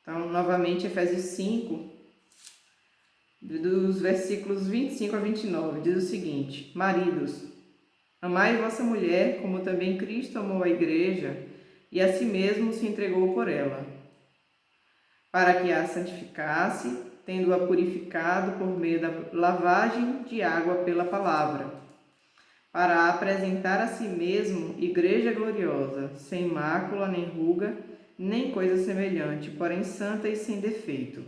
Então, novamente, Efésios 5, dos versículos 25 a 29, diz o seguinte: Maridos, amai vossa mulher, como também Cristo amou a igreja, e a si mesmo se entregou por ela, para que a santificasse, tendo-a purificado por meio da lavagem de água pela palavra, para a apresentar a si mesmo igreja gloriosa, sem mácula, nem ruga, nem coisa semelhante, porém santa e sem defeito.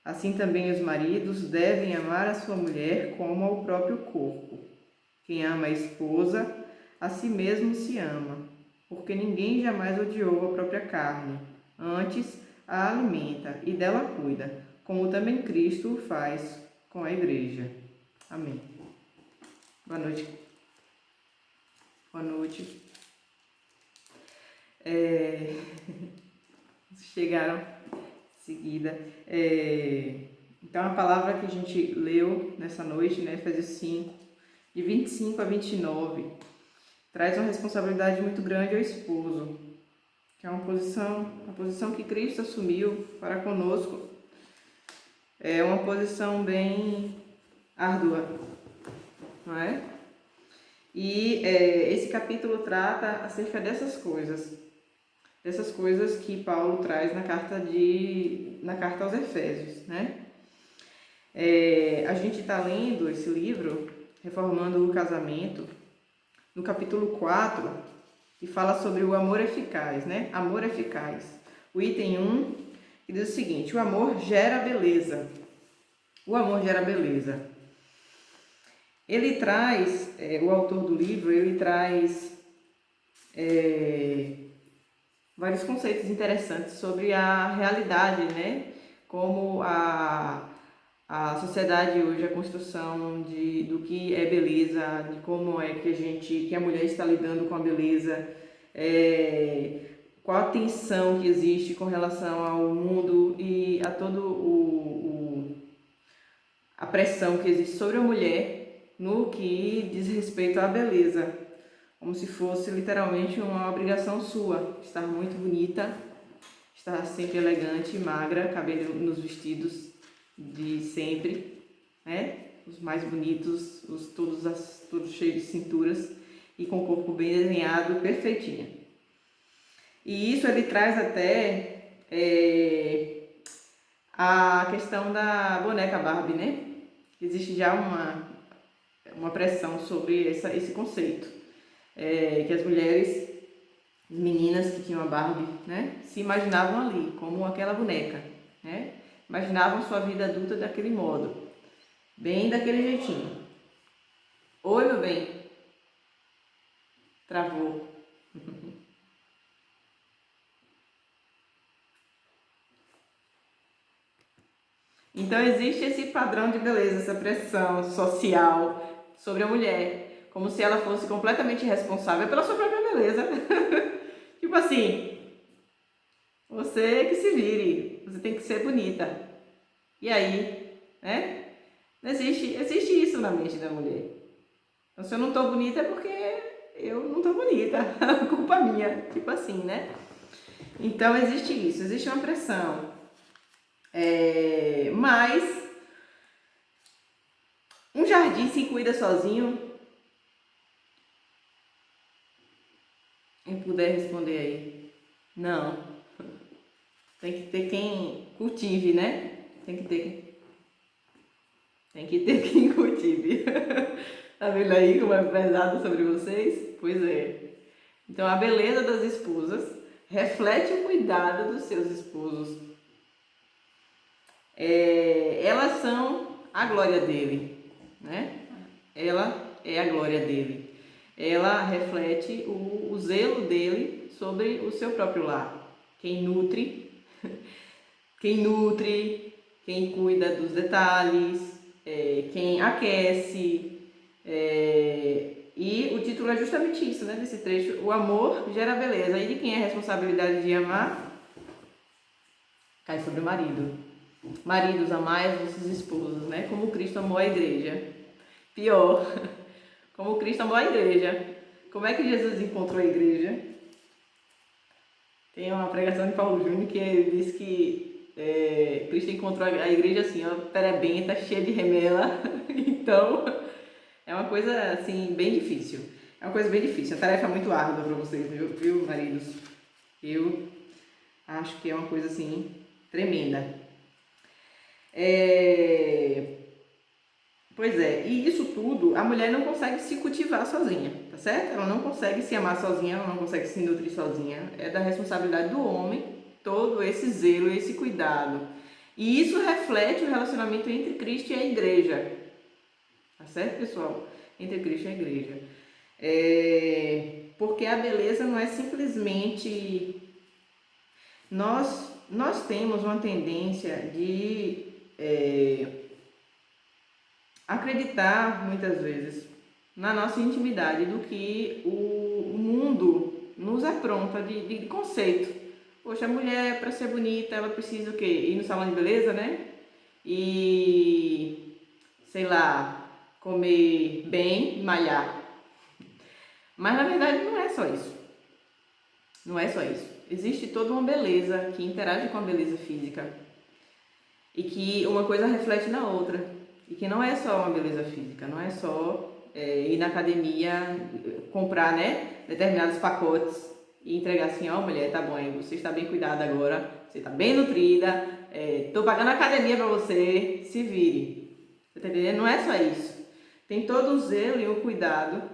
Assim também os maridos devem amar a sua mulher como ao próprio corpo. Quem ama a esposa, a si mesmo se ama, porque ninguém jamais odiou a própria carne, antes a alimenta e dela cuida, como também Cristo o faz com a igreja. Amém. Boa noite. Boa noite. Chegaram em seguida. Então, a palavra que a gente leu nessa noite, né, Efésios 5, de 25 a 29, traz uma responsabilidade muito grande ao esposo, que é a posição que Cristo assumiu para conosco. É uma posição bem árdua, não é? E esse capítulo trata acerca dessas coisas que Paulo traz na carta aos Efésios, né? A gente está lendo esse livro, Reformando o Casamento, no capítulo 4, que fala sobre o amor eficaz, né? Amor eficaz. O item 1, que diz o seguinte: o amor gera beleza. O amor gera beleza. Ele traz, o autor do livro, ele traz vários conceitos interessantes sobre a realidade, né? Como a sociedade hoje, a construção do que é beleza, de como é que a mulher está lidando com a beleza, qual a tensão que existe com relação ao mundo e a a pressão que existe sobre a mulher no que diz respeito à beleza, como se fosse literalmente uma obrigação sua, estar muito bonita, estar sempre elegante, magra, cabelo nos vestidos de sempre, né? Os mais bonitos, todos cheios de cinturas e com o corpo bem desenhado, perfeitinha. E isso ele traz até a questão da boneca Barbie, né? Existe já uma pressão sobre esse conceito, que as mulheres, meninas que tinham a Barbie, né, se imaginavam ali como aquela boneca, né? Imaginavam sua vida adulta daquele modo, bem daquele jeitinho. Oi, meu bem. Travou. Então existe esse padrão de beleza, essa pressão social sobre a mulher, como se ela fosse completamente responsável pela sua própria beleza. Tipo assim, você que se vire, você tem que ser bonita. E aí, né? Existe isso na mente da mulher. Então, se eu não tô bonita é porque eu não tô bonita, culpa minha, tipo assim, né? Então existe isso, existe uma pressão. Mas um jardim se cuida sozinho? Quem puder responder aí. Não. Tem que ter quem cultive, né? Tem que ter quem cultive. Tá vendo aí como é pesado sobre vocês? Pois é. Então a beleza das esposas reflete o cuidado dos seus esposos. Elas são a glória dele, né? Ela é a glória dele. Ela reflete o zelo dele sobre o seu próprio lar. Quem nutre, quem cuida dos detalhes, quem aquece. E o título é justamente isso, né? Desse trecho: o amor gera beleza. E de quem é a responsabilidade de amar? Cai sobre o marido. Maridos, amai as vossas esposas, né? Como Cristo amou a igreja. Pior, como Cristo amou a igreja. Como é que Jesus encontrou a igreja? Tem uma pregação de Paulo Júnior que ele diz que Cristo encontrou a igreja assim, ó, perebenta, cheia de remela. Então, é uma coisa assim, bem difícil. É uma coisa bem difícil, é uma tarefa muito árdua para vocês, viu, maridos? Eu acho que é uma coisa assim, tremenda. Pois é, e isso tudo, a mulher não consegue se cultivar sozinha, tá certo? Ela não consegue se amar sozinha, ela não consegue se nutrir sozinha. É da responsabilidade do homem todo esse zelo, esse cuidado. E isso reflete o relacionamento entre Cristo e a igreja. Tá certo, pessoal? Entre Cristo e a igreja. Porque a beleza não é simplesmente... Nós temos uma tendência de acreditar, muitas vezes, na nossa intimidade do que o mundo nos apronta de conceito. Poxa, a mulher, para ser bonita, ela precisa o quê? Ir no salão de beleza, né? E, sei lá, comer bem, malhar. Mas, na verdade, não é só isso. Não é só isso. Existe toda uma beleza que interage com a beleza física. E que uma coisa reflete na outra. E que não é só uma beleza física, não é só ir na academia, comprar, né, determinados pacotes e entregar assim, ó, mulher, tá bom, aí você está bem cuidada agora, você está bem nutrida, tô pagando a academia para você, se vire. Você tá entendendo? Não é só isso. Tem todo o zelo e o cuidado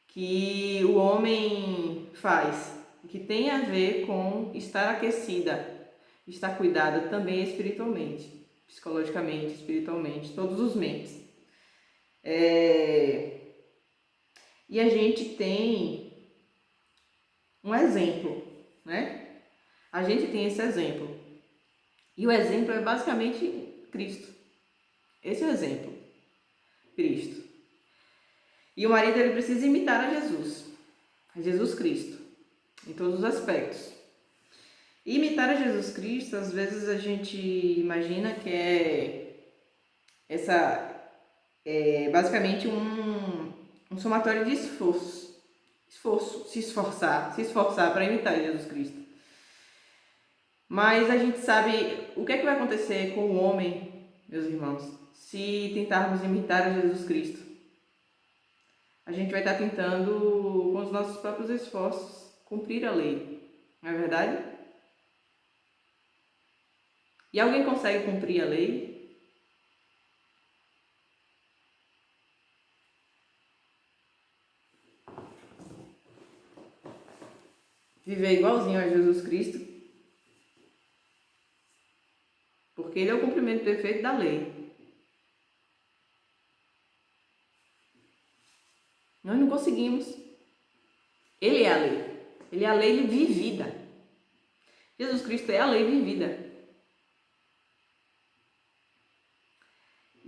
que o homem faz, que tem a ver com estar aquecida, estar cuidada também espiritualmente. Psicologicamente, espiritualmente, todos os mentes. E a gente tem um exemplo, né? A gente tem esse exemplo. E o exemplo é basicamente Cristo. Esse é o exemplo. Cristo. E o marido, ele precisa imitar a Jesus Cristo, em todos os aspectos. E imitar a Jesus Cristo, às vezes a gente imagina que basicamente um somatório de se esforçar para imitar Jesus Cristo. Mas a gente sabe o que é que vai acontecer com o homem, meus irmãos, se tentarmos imitar a Jesus Cristo. A gente vai estar tentando, com os nossos próprios esforços, cumprir a lei, não é verdade? E alguém consegue cumprir a lei? Viver igualzinho a Jesus Cristo? Porque ele é o cumprimento perfeito da lei. Nós não conseguimos. Ele é a lei. Ele é a lei vivida. Jesus Cristo é a lei vivida.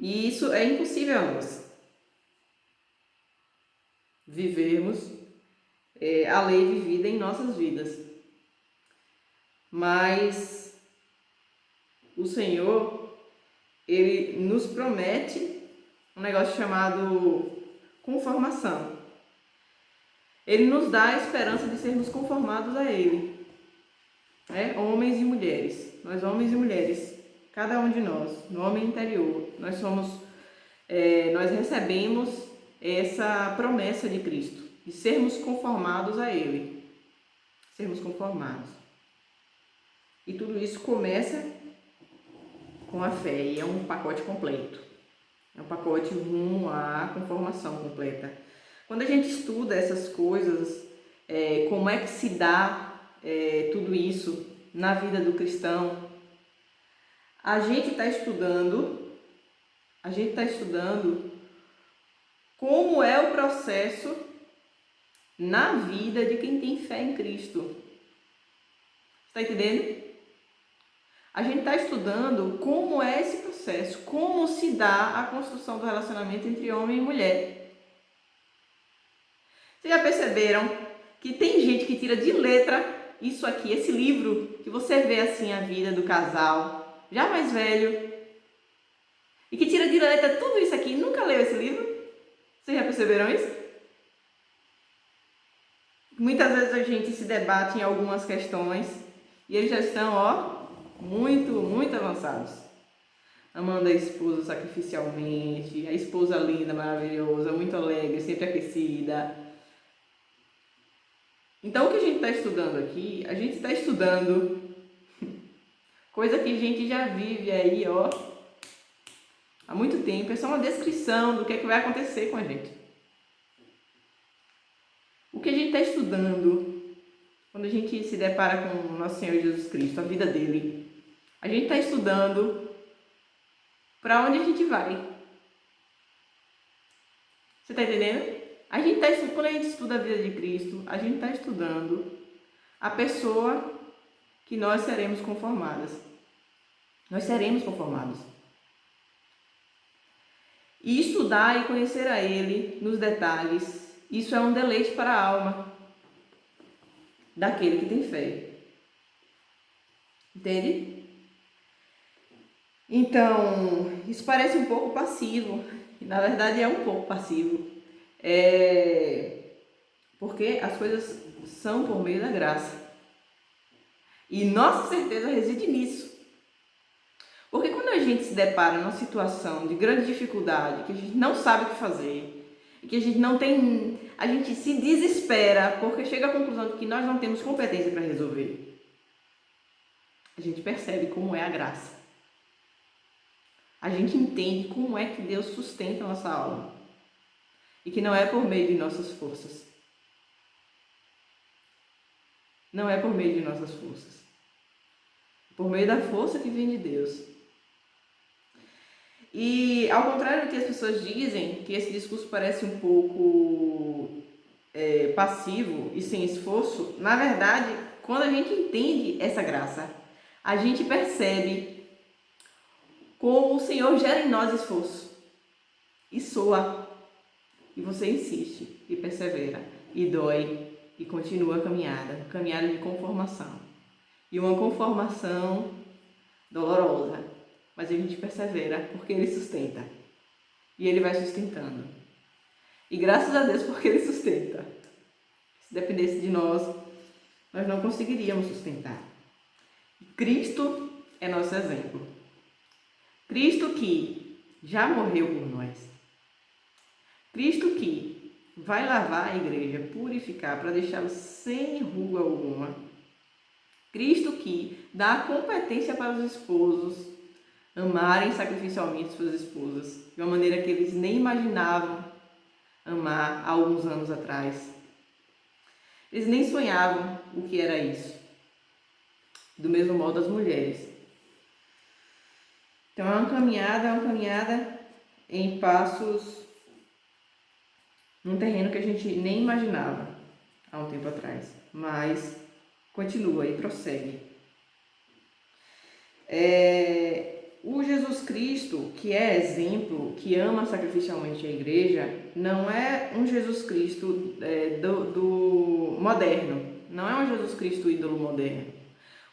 E isso é impossível a nós. Vivermos a lei vivida em nossas vidas. Mas o Senhor, ele nos promete um negócio chamado conformação. Ele nos dá a esperança de sermos conformados a Ele. Homens e mulheres. Nós, homens e mulheres, cada um de nós, no homem interior, nós recebemos essa promessa de Cristo, de sermos conformados a Ele. Sermos conformados. E tudo isso começa com a fé, e é um pacote completo. É um pacote rumo à conformação completa. Quando a gente estuda essas coisas, como é que se dá tudo isso na vida do cristão, a gente está estudando como é o processo na vida de quem tem fé em Cristo. Está entendendo? A gente está estudando como é esse processo, como se dá a construção do relacionamento entre homem e mulher. Vocês já perceberam que tem gente que tira de letra isso aqui, esse livro, que você vê assim a vida do casal, já mais velho, e que tira de letra tudo isso aqui, nunca leu esse livro? Vocês já perceberam isso? Muitas vezes a gente se debate em algumas questões e eles já estão, ó, muito avançados. Amando a esposa sacrificialmente, a esposa linda, maravilhosa, muito alegre, sempre aquecida. Então o que a gente está estudando aqui, a gente está estudando coisa que a gente já vive aí, ó, há muito tempo. É só uma descrição do que é que vai acontecer com a gente. O que a gente está estudando, quando a gente se depara com o nosso Senhor Jesus Cristo, a vida dele, a gente está estudando para onde a gente vai. Você está entendendo? A gente tá, quando a gente estuda a vida de Cristo, a gente está estudando a pessoa que nós seremos conformadas. Nós seremos conformados. E estudar e conhecer a Ele nos detalhes, isso é um deleite para a alma daquele que tem fé. Entende? Então, isso parece um pouco passivo, e na verdade é um pouco passivo, porque as coisas são por meio da graça, e nossa certeza reside nisso, porque quando a gente se depara numa situação de grande dificuldade, que a gente não sabe o que fazer, e que a gente não tem, a gente se desespera, porque chega à conclusão de que nós não temos competência para resolver, a gente percebe como é a graça. A gente entende como é que Deus sustenta a nossa alma. E que não é por meio de nossas forças. Não é por meio de nossas forças. É por meio da força que vem de Deus. E ao contrário do que as pessoas dizem, que esse discurso parece um pouco passivo e sem esforço, na verdade, quando a gente entende essa graça, a gente percebe como o Senhor gera em nós esforço. E soa. E você insiste, e persevera, e dói, e continua a caminhada. Caminhada de conformação. E uma conformação dolorosa. Mas a gente persevera, porque Ele sustenta. E Ele vai sustentando. E graças a Deus, porque Ele sustenta. Se dependesse de nós, nós não conseguiríamos sustentar. Cristo é nosso exemplo. Cristo que já morreu por nós. Cristo que vai lavar a igreja, purificar para deixá-la sem ruga alguma. Cristo que dá a competência para os esposos amarem sacrificialmente suas esposas, de uma maneira que eles nem imaginavam amar há alguns anos atrás. Eles nem sonhavam o que era isso. Do mesmo modo as mulheres. Então é uma caminhada em passos num terreno que a gente nem imaginava há um tempo atrás, mas continua e prossegue. O Jesus Cristo, que é exemplo, que ama sacrificialmente a igreja, não é um Jesus Cristo do moderno, não é um Jesus Cristo ídolo moderno.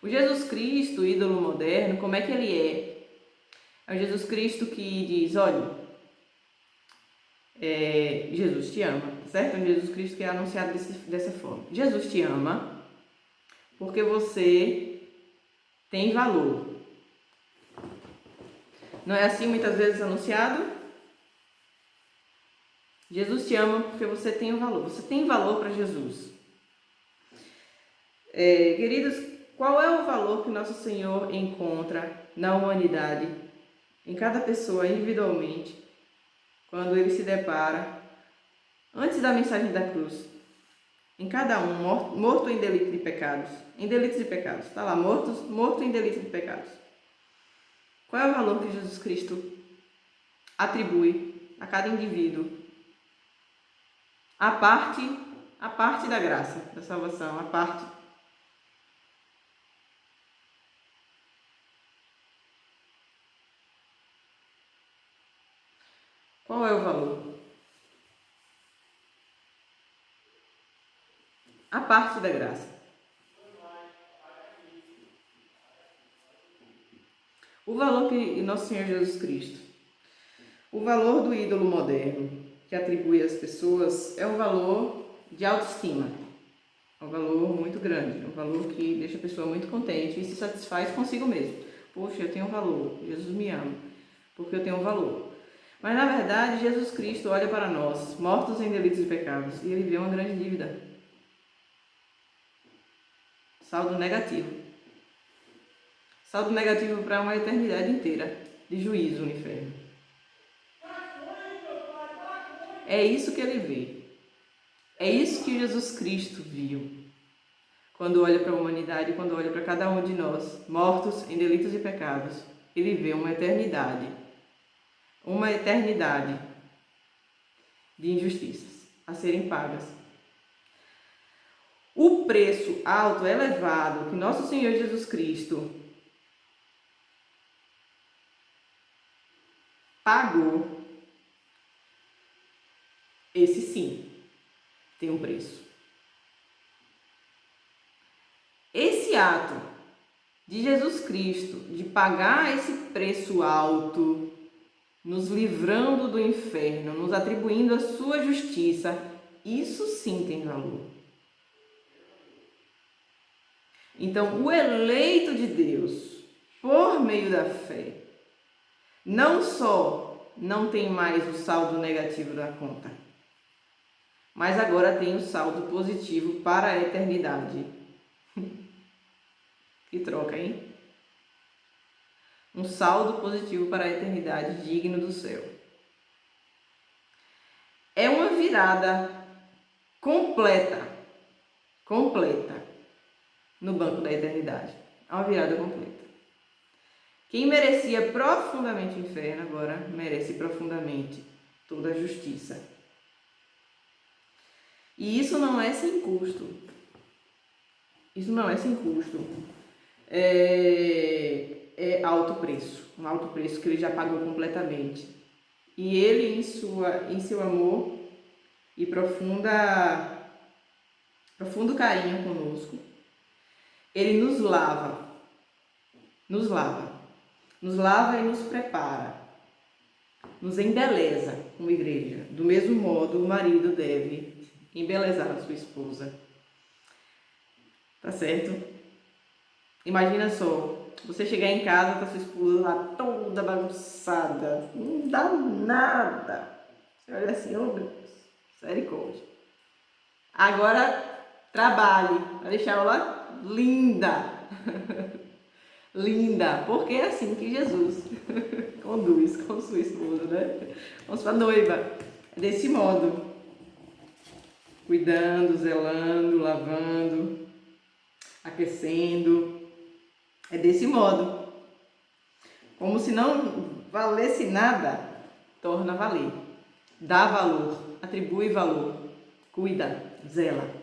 O Jesus Cristo ídolo moderno, como é que ele é? É um Jesus Cristo que diz, olha, Jesus te ama, certo? É um Jesus Cristo que é anunciado dessa forma. Jesus te ama porque você tem valor. Não é assim muitas vezes anunciado? Jesus te ama porque você tem um valor. Você tem valor para Jesus. Queridos, qual é o valor que nosso Senhor encontra na humanidade, em cada pessoa individualmente, quando Ele se depara, antes da mensagem da cruz, em cada um, morto em delitos e pecados. Em delitos e pecados. Está lá, morto em delitos e pecados. Qual é o valor que Jesus Cristo atribui a cada indivíduo? A parte da graça, da salvação, a parte. Qual é o valor? A parte da graça. O valor que nosso Senhor Jesus Cristo, o valor do ídolo moderno que atribui às pessoas é um valor de autoestima. um valor muito grande, um valor que deixa a pessoa muito contente e se satisfaz consigo mesmo. Poxa, eu tenho um valor, Jesus me ama, porque eu tenho um valor. Mas na verdade, Jesus Cristo olha para nós, mortos em delitos e pecados, e ele vê uma grande dívida. Saldo negativo. Saldo negativo para uma eternidade inteira de juízo no inferno. É isso que ele vê. É isso que Jesus Cristo viu. Quando olha para a humanidade, quando olha para cada um de nós, mortos em delitos e pecados, ele vê uma eternidade. Uma eternidade de injustiças a serem pagas. O preço alto, elevado, que nosso Senhor Jesus Cristo pagou, esse sim tem um preço. Esse ato de Jesus Cristo de pagar esse preço alto, nos livrando do inferno, nos atribuindo a sua justiça, isso sim tem valor. Então, o eleito de Deus, por meio da fé, não só não tem mais o saldo negativo da conta, mas agora tem o saldo positivo para a eternidade. Que troca, hein? Um saldo positivo para a eternidade, digno do céu. É uma virada completa no banco da eternidade. É uma virada completa. Quem merecia profundamente o inferno, agora merece profundamente toda a justiça. E isso não é sem custo. Isso não é sem custo. É alto preço. Um alto preço que ele já pagou completamente. E ele, em seu amor e profundo carinho conosco, ele nos lava e nos prepara, nos embeleza como igreja. Do mesmo modo, o marido deve embelezar a sua esposa. Tá certo? Imagina só, você chegar em casa com a sua esposa lá toda bagunçada, não dá nada. Você olha assim, oh Deus, misericórdia. Agora, trabalhe para deixar ela linda. Linda, porque é assim que Jesus conduz com sua esposa, né? Com sua noiva. Desse modo, cuidando, zelando, lavando, aquecendo. É desse modo. Como se não valesse nada, torna a valer. Dá valor, atribui valor, cuida, zela.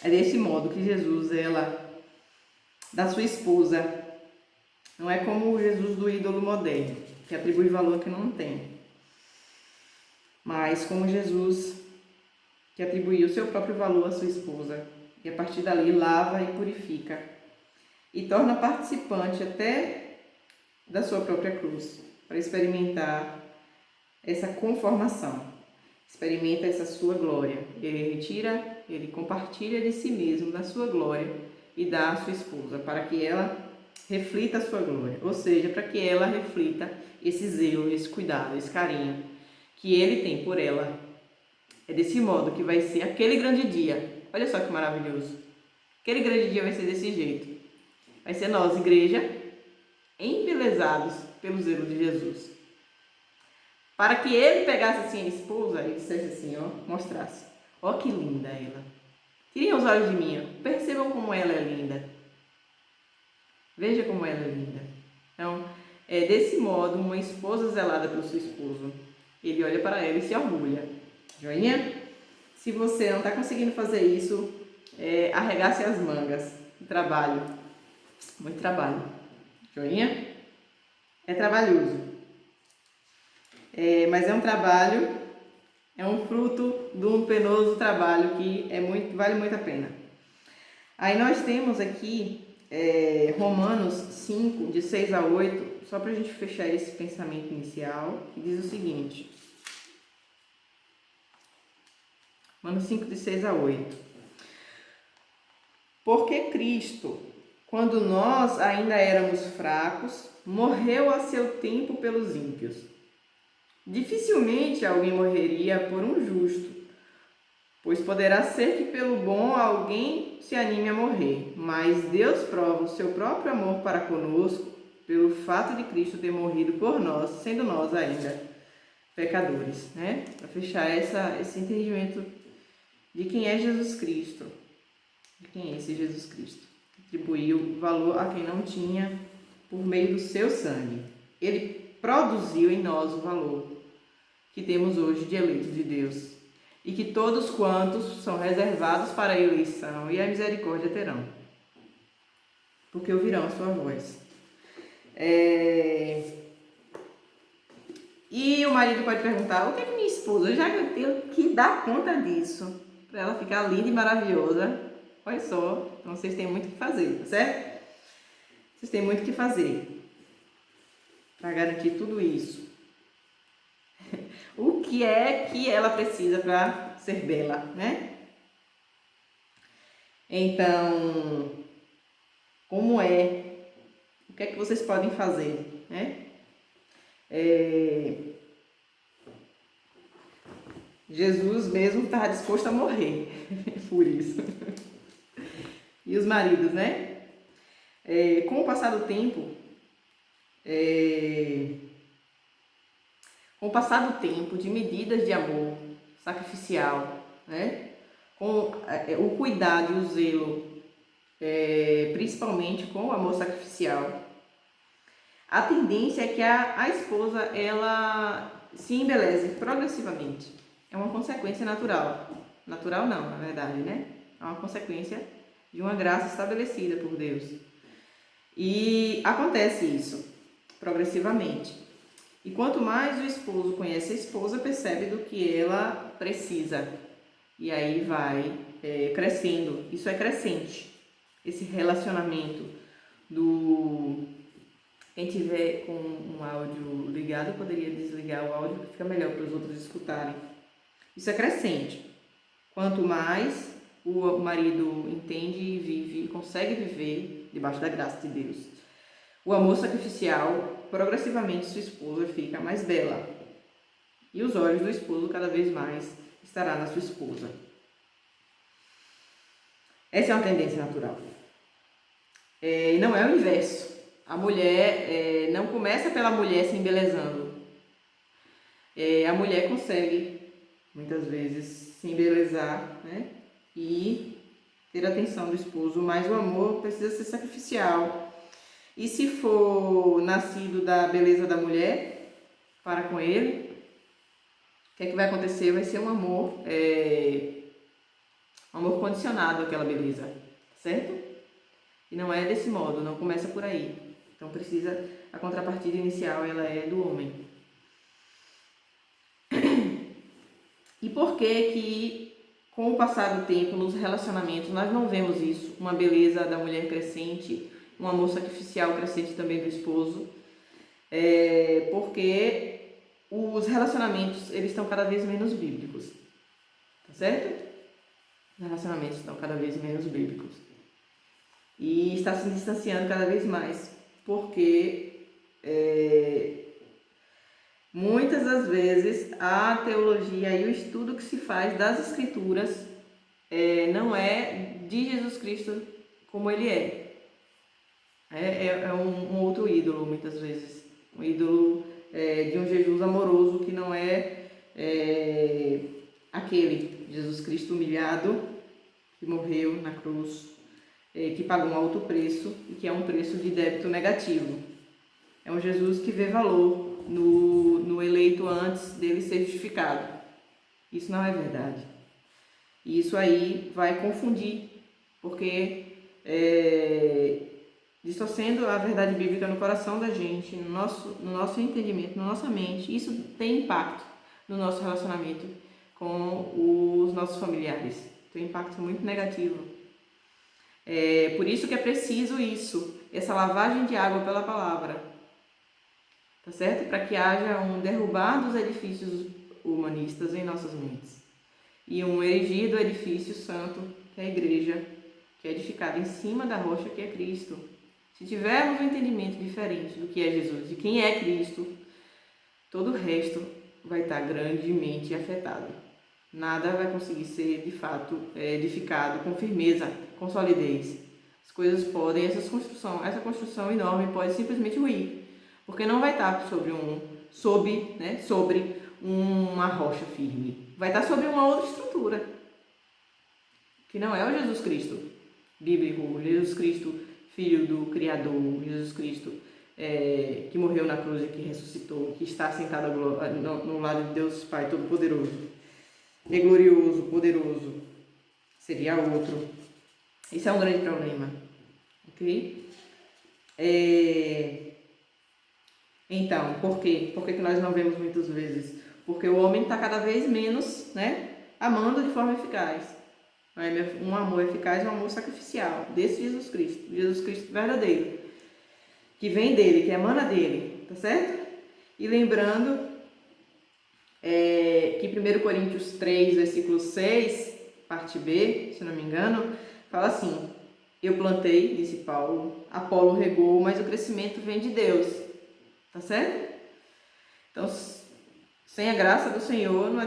É desse modo que Jesus zela da sua esposa. Não é como o Jesus do ídolo moderno, que atribui valor que não tem. Mas como Jesus, que atribuiu o seu próprio valor à sua esposa. E a partir dali lava e purifica. E torna participante até da sua própria cruz. Para experimentar essa conformação. Experimenta essa sua glória. Ele retira, ele compartilha de si mesmo, da sua glória, e dá à sua esposa, para que ela reflita a sua glória, ou seja, para que ela reflita esse zelo, esse cuidado, esse carinho que ele tem por ela. É desse modo que vai ser aquele grande dia. Olha só que maravilhoso. Aquele grande dia vai ser desse jeito. Vai ser nós, igreja, embelezados pelo zelo de Jesus. Para que ele pegasse assim a esposa e dissesse assim, ó, mostrasse. Ó que linda ela. Tirem os olhos de mim, ó. Percebam como ela é linda. Veja como ela é linda. Então, é desse modo, uma esposa zelada pelo seu esposo. Ele olha para ela e se orgulha. Joinha? Se você não está conseguindo fazer isso, arregace as mangas. Trabalho. Muito trabalho. Joinha? É trabalhoso. Mas é um trabalho, é um fruto de um penoso trabalho que vale muito a pena. Aí nós temos aqui Romanos 5, de 6 a 8, só para a gente fechar esse pensamento inicial, que diz o seguinte. Romanos 5, de 6 a 8. Porque Cristo, quando nós ainda éramos fracos, morreu a seu tempo pelos ímpios. Dificilmente alguém morreria por um justo, pois poderá ser que pelo bom alguém se anime a morrer, mas Deus prova o seu próprio amor para conosco pelo fato de Cristo ter morrido por nós, sendo nós ainda pecadores, né? Para fechar esse entendimento de quem é Jesus Cristo, de quem é esse Jesus Cristo, que atribuiu valor a quem não tinha por meio do seu sangue. Ele produziu em nós o valor que temos hoje de eleitos de Deus, e que todos quantos são reservados para a eleição e a misericórdia terão, porque ouvirão a sua voz. E o marido pode perguntar: o que é que minha esposa, já que eu tenho que dar conta disso, para ela ficar linda e maravilhosa? Olha só, então vocês têm muito o que fazer, tá certo? Vocês têm muito o que fazer para garantir tudo isso. O que é que ela precisa para ser bela, né? Então, como é? O que é que vocês podem fazer, né? Jesus mesmo estava disposto a morrer por isso. E os maridos, né? Com o passar do tempo, de medidas de amor sacrificial, né? Com o cuidado e o zelo, principalmente com o amor sacrificial, a tendência é que a esposa ela se embeleze progressivamente. É uma consequência natural. Natural não, na verdade, né? É uma consequência de uma graça estabelecida por Deus. E acontece isso progressivamente. E quanto mais o esposo conhece a esposa, percebe do que ela precisa. E aí vai crescendo. Isso é crescente. Esse relacionamento do... Quem tiver com um áudio ligado, poderia desligar o áudio, que fica melhor para os outros escutarem. Isso é crescente. Quanto mais o marido entende e vive, consegue viver debaixo da graça de Deus, o amor sacrificial, progressivamente sua esposa fica mais bela. E os olhos do esposo cada vez mais estará na sua esposa. Essa é uma tendência natural. E não é o inverso. A mulher não começa pela mulher se embelezando. A mulher consegue, muitas vezes, se embelezar, né? E ter a atenção do esposo, mas o amor precisa ser sacrificial. E se for nascido da beleza da mulher para com ele, o que é que vai acontecer? Vai ser um amor condicionado àquela beleza, certo? E não é desse modo, não começa por aí. Então precisa, a contrapartida inicial ela é do homem. E por que com o passar do tempo nos relacionamentos nós não vemos isso? Uma beleza da mulher crescente, um amor sacrificial crescente também do esposo. Porque os relacionamentos eles estão cada vez menos bíblicos, tá certo? Os relacionamentos estão cada vez menos bíblicos. E está se distanciando cada vez mais, porque muitas das vezes a teologia e o estudo que se faz das Escrituras não é de Jesus Cristo como ele é. É um outro ídolo, muitas vezes. Um ídolo de um Jesus amoroso que não é aquele Jesus Cristo humilhado, que morreu na cruz, que pagou um alto preço e que é um preço de débito negativo. É um Jesus que vê valor no eleito antes dele ser justificado. Isso não é verdade. E isso aí vai confundir, porque distorcendo a verdade bíblica no coração da gente, no nosso entendimento, na nossa mente, isso tem impacto no nosso relacionamento com os nossos familiares. Tem um impacto muito negativo. Por isso que é preciso isso, essa lavagem de água pela palavra, tá certo? Para que haja um derrubar dos edifícios humanistas em nossas mentes e um erigir do edifício santo, que é a igreja, que é edificada em cima da rocha que é Cristo. Se tivermos um entendimento diferente do que é Jesus, de quem é Cristo, todo o resto vai estar grandemente afetado. Nada vai conseguir ser, de fato, edificado com firmeza, com solidez. As coisas podem, essa construção enorme pode simplesmente ruir, porque não vai estar sobre uma rocha firme. Vai estar sobre uma outra estrutura, que não é o Jesus Cristo bíblico, Jesus Cristo, Filho do Criador, Jesus Cristo que morreu na cruz e que ressuscitou, que está sentado no lado de Deus Pai Todo-Poderoso. É glorioso, poderoso. Seria outro. Esse é um grande problema. Ok? Então, por quê? Por que nós não vemos muitas vezes? Porque o homem está cada vez menos, amando de forma eficaz. Um amor eficaz é um amor sacrificial, desse Jesus Cristo verdadeiro, que vem dele, que emana dele, tá certo? E lembrando que 1 Coríntios 3, versículo 6, parte B, se não me engano, fala assim: eu plantei, disse Paulo, Apolo regou, mas o crescimento vem de Deus, tá certo? Então, sem a graça do Senhor, não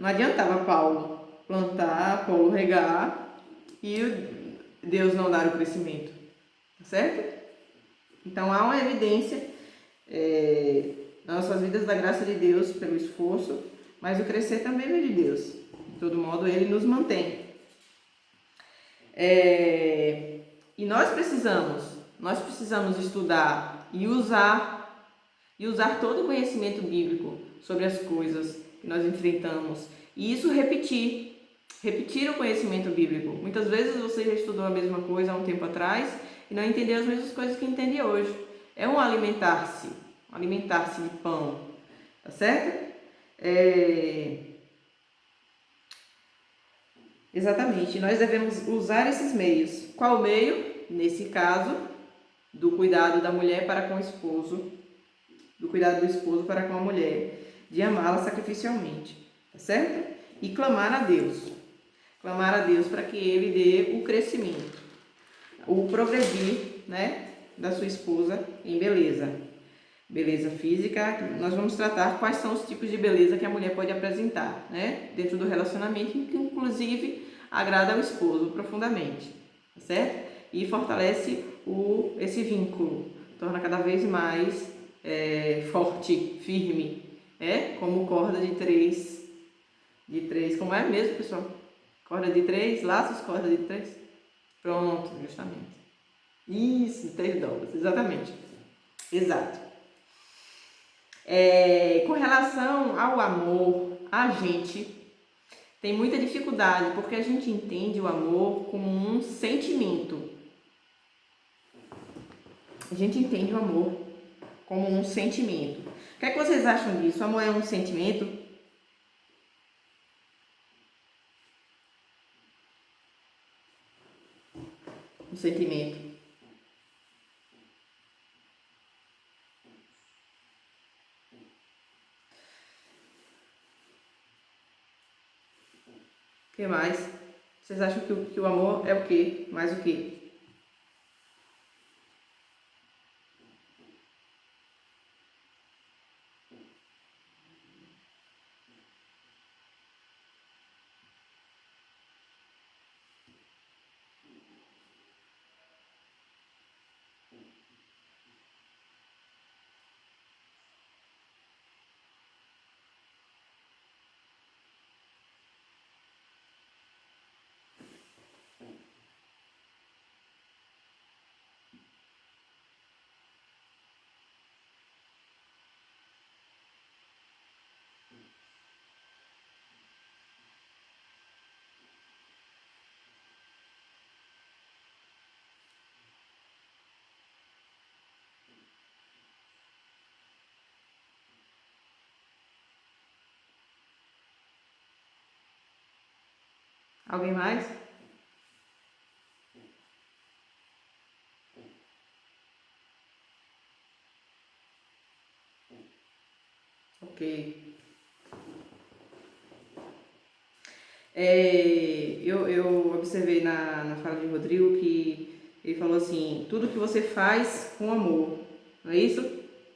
adiantava Paulo plantar, Apolo regar e Deus não dar o crescimento, tá certo? Então há uma evidência nas nossas vidas da graça de Deus pelo esforço, mas o crescer também vem de Deus. De todo modo, Ele nos mantém. E nós precisamos estudar e usar todo o conhecimento bíblico sobre as coisas que nós enfrentamos. E isso repetir o conhecimento bíblico. Muitas vezes você já estudou a mesma coisa há um tempo atrás e não entendeu as mesmas coisas que entende hoje. É um alimentar-se de pão, tá certo? Exatamente, nós devemos usar esses meios. Qual meio? Nesse caso, do cuidado da mulher para com o esposo, do cuidado do esposo para com a mulher, de amá-la sacrificialmente, tá certo? E clamar a Deus para que Ele dê o crescimento, o progredir, da sua esposa em beleza física. Nós vamos tratar quais são os tipos de beleza que a mulher pode apresentar, dentro do relacionamento, que inclusive agrada ao esposo profundamente, tá certo? E fortalece esse vínculo, torna cada vez mais forte, firme, como corda de três, como é mesmo, pessoal? Corda de três, laços, corda de três. Pronto, justamente. Isso, 3 dobras, exatamente. Exato. Com relação ao amor, a gente tem muita dificuldade, porque a gente entende o amor como um sentimento. A gente entende o amor como um sentimento. O que é que vocês acham disso? O amor é um sentimento? Um sentimento. O que mais? Vocês acham que o amor é o quê? Mais o quê? Alguém mais? Ok. Eu observei na fala de Rodrigo que ele falou assim, tudo que você faz com amor, não é isso?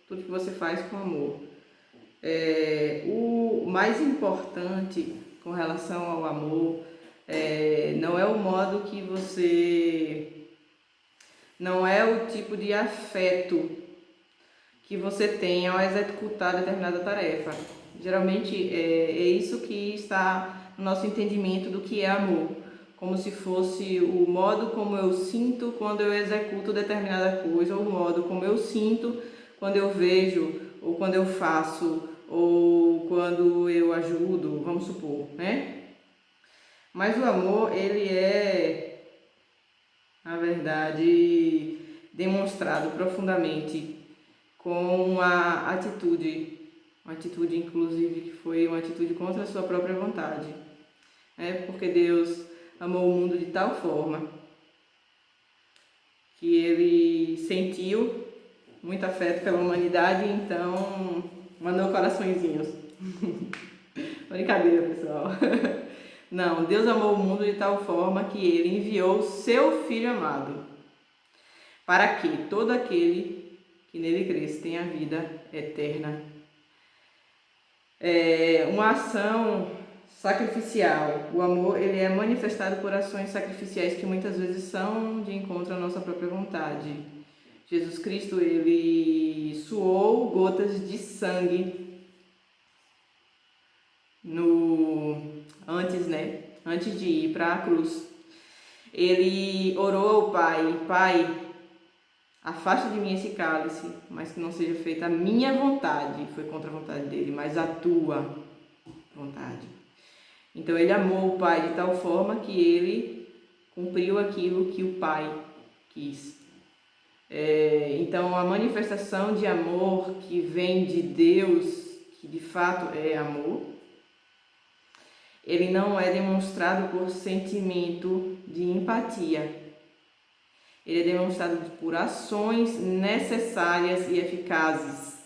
Tudo que você faz com amor. O mais importante com relação ao amor não é o modo que você... Não é o tipo de afeto que você tem ao executar determinada tarefa. Geralmente é isso que está no nosso entendimento do que é amor. Como se fosse o modo como eu sinto quando eu executo determinada coisa, ou o modo como eu sinto quando eu vejo, ou quando eu faço, ou quando eu ajudo, vamos supor, né? Mas o amor, ele é, na verdade, demonstrado profundamente com uma atitude inclusive que foi uma atitude contra a sua própria vontade. Porque Deus amou o mundo de tal forma que ele sentiu muito afeto pela humanidade, então mandou coraçõezinhos. Brincadeira, pessoal. Não, Deus amou o mundo de tal forma que ele enviou seu Filho amado, para que todo aquele que nele cresce tenha vida eterna. Uma ação sacrificial. O amor, ele é manifestado por ações sacrificiais que muitas vezes são de encontro à nossa própria vontade. Jesus Cristo, ele suou gotas de sangue antes de ir para a cruz. Ele orou ao Pai, Pai, afasta de mim esse cálice, mas que não seja feita a minha vontade, foi contra a vontade dele, mas a tua vontade. Então ele amou o Pai de tal forma que ele cumpriu aquilo que o Pai quis. Então a manifestação de amor que vem de Deus, que de fato é amor, ele não é demonstrado por sentimento de empatia. Ele é demonstrado por ações necessárias e eficazes.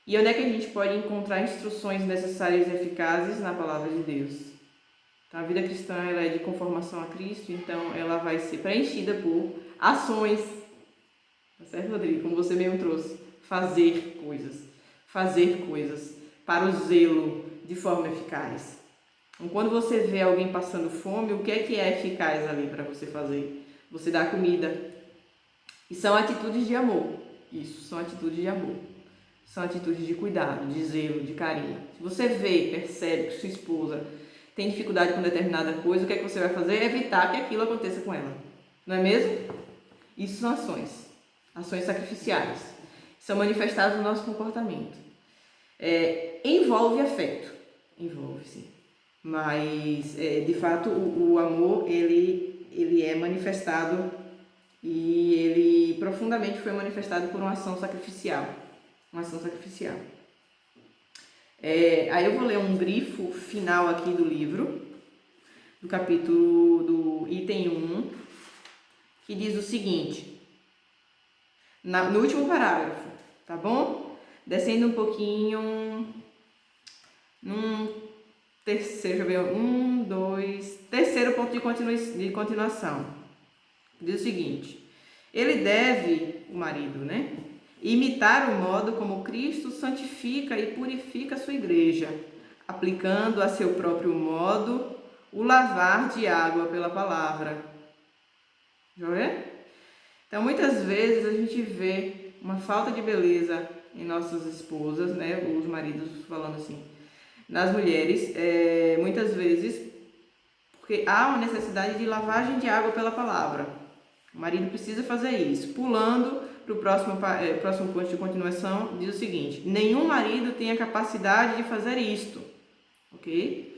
E onde é que a gente pode encontrar instruções necessárias e eficazes? Na palavra de Deus. Então, a vida cristã ela é de conformação a Cristo, então ela vai ser preenchida por ações. Tá certo, Rodrigo? Como você mesmo trouxe. Fazer coisas para o zelo de forma eficaz. Então, quando você vê alguém passando fome, o que é eficaz ali para você fazer? Você dá comida. E são atitudes de amor. Isso, são atitudes de amor. São atitudes de cuidado, de zelo, de carinho. Se você percebe que sua esposa tem dificuldade com determinada coisa, o que você vai fazer? Evitar que aquilo aconteça com ela. Não é mesmo? Isso são ações. Ações sacrificiais. São manifestadas no nosso comportamento. Envolve afeto. Envolve, sim. Mas, de fato, o amor, ele é manifestado e ele profundamente foi manifestado por uma ação sacrificial. Uma ação sacrificial. Aí eu vou ler um grifo final aqui do livro, do capítulo, do item 1, que diz o seguinte, no último parágrafo, tá bom? Descendo um pouquinho, terceiro ponto de continuação. Diz o seguinte, ele deve, o marido, né? Imitar o modo como Cristo santifica e purifica a sua igreja, aplicando a seu próprio modo o lavar de água pela palavra. Já vê? Então, muitas vezes a gente vê uma falta de beleza em nossas esposas, né? Os maridos falando assim, nas mulheres, muitas vezes, porque há uma necessidade de lavagem de água pela palavra. O marido precisa fazer isso. Pulando para o próximo ponto de continuação, diz o seguinte, nenhum marido tem a capacidade de fazer isto, ok?